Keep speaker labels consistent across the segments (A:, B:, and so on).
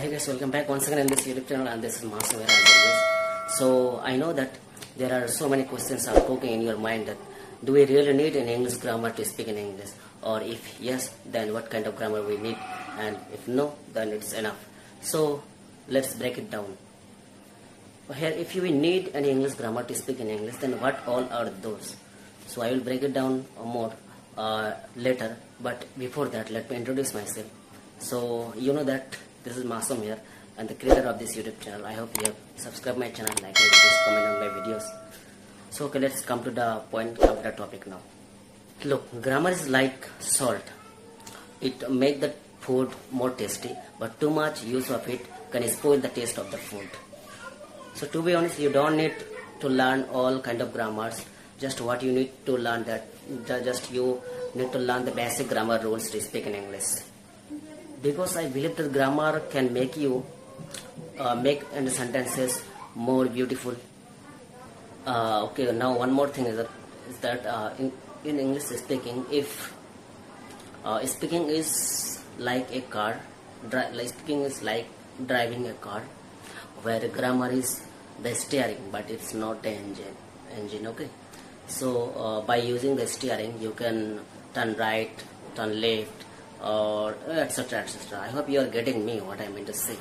A: Hey guys, welcome back once again in this YouTube channel, and this is Masum as always. So I know that there are so many questions are poking in your mind that do we really need an English grammar to speak in English, or if yes, then what kind of grammar we need, and if no, then it's enough. So let's break it down. Here, if we need an English grammar to speak in English, then what all are those? So I will break it down more later, but before that let me introduce myself. So you know that this is Masum here, and the creator of this YouTube channel. I hope you have subscribed my channel, like my videos, comment on my videos. So okay, let's come to the point, come to the topic now. Look, grammar is like salt. It makes the food more tasty, but too much use of it can spoil the taste of the food. So to be honest, you don't need to learn all kind of grammars. Just what you need to learn you need to learn the basic grammar rules to speak in English. Because I believe that grammar can make you make the sentences more beautiful. Okay, now one more thing is that in English speaking, if speaking is like a car, speaking is like driving a car, where grammar is the steering, but it's not the engine. Okay, so by using the steering, you can turn right, turn left, or etc. etc. I hope you are getting me what I mean to say.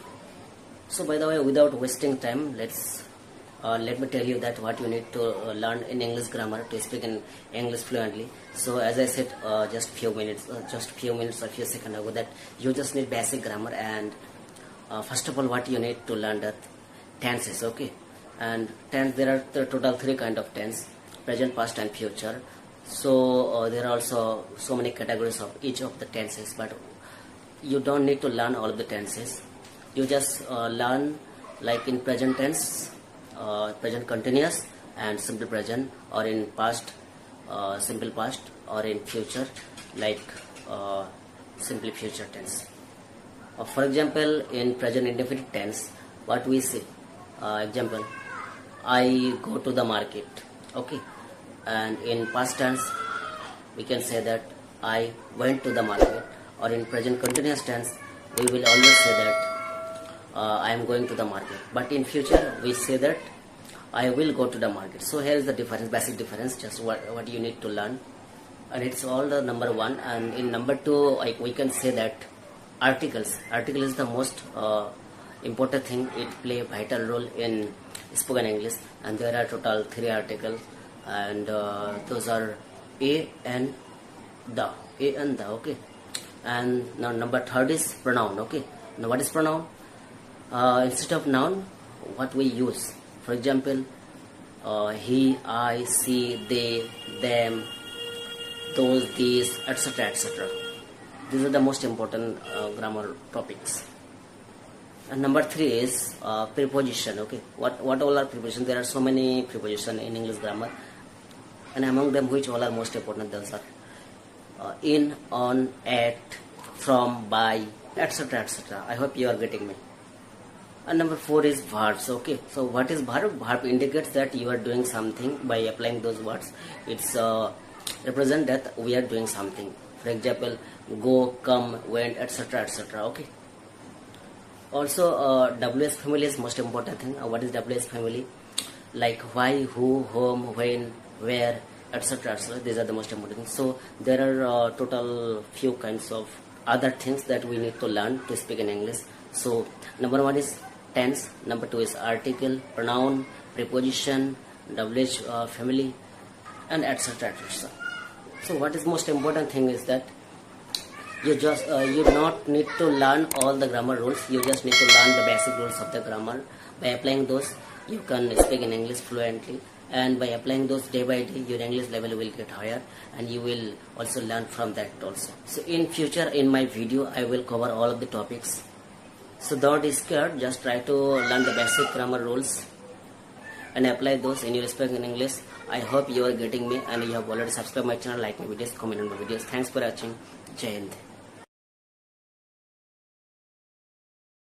A: So by the way, without wasting time, let me tell you that what you need to learn in English grammar to speak in English fluently. So as I said just few minutes or few seconds ago, that you just need basic grammar, and first of all, what you need to learn that tenses. Okay, and tense, there are the total three kind of tense: present, past, and future. So there are also so many categories of each of the tenses, but you don't need to learn all of the tenses. You just learn like in present tense, present continuous and simple present, or in past, simple past, or in future like simple future tense. For example, in present indefinite tense, what we say, example, I go to the market. Okay, and in past tense we can say that I went to the market, or in present continuous tense we will always say that I am going to the market, but in future we say that I will go to the market. So here is the difference, basic difference, just what you need to learn, and it's all the number one. And in number two, we can say that article is the most important thing. It play a vital role in spoken English, and there are total three articles, and those are a and the. Okay, and now number third is pronoun. Okay, now what is pronoun? Instead of noun, what we use, for example, he, I, she, they, them, those, these, etc. etc. These are the most important grammar topics. And number three is preposition. Okay, what all are prepositions? There are so many prepositions in English grammar, and among them, which all are most important? Those are in, on, at, from, by, etc. etc. I hope you are getting me. And number four is verbs. Okay, so what is verb? Verb indicates that you are doing something by applying those words. It's represent that we are doing something. For example, go, come, went, etc. etc. Okay. Also, WS family is most important thing. What is WS family? Like why, who, whom, when, where, etc. etc. These are the most important things. So there are total few kinds of other things that we need to learn to speak in English. So number one is tense, number two is article, pronoun, preposition, WH family, and etc. etc. So what is most important thing is that you just you not need to learn all the grammar rules. You just need to learn the basic rules of the grammar. By applying those, you can speak in English fluently, and by applying those day by day, your English level will get higher, and you will also learn from that also. So in future, in my video, I will cover all of the topics. So don't be scared, just try to learn the basic grammar rules and apply those in your speaking in English. I hope you are getting me, and you have already subscribed my channel, like my videos, comment on my videos. Thanks for watching. Jai Hind.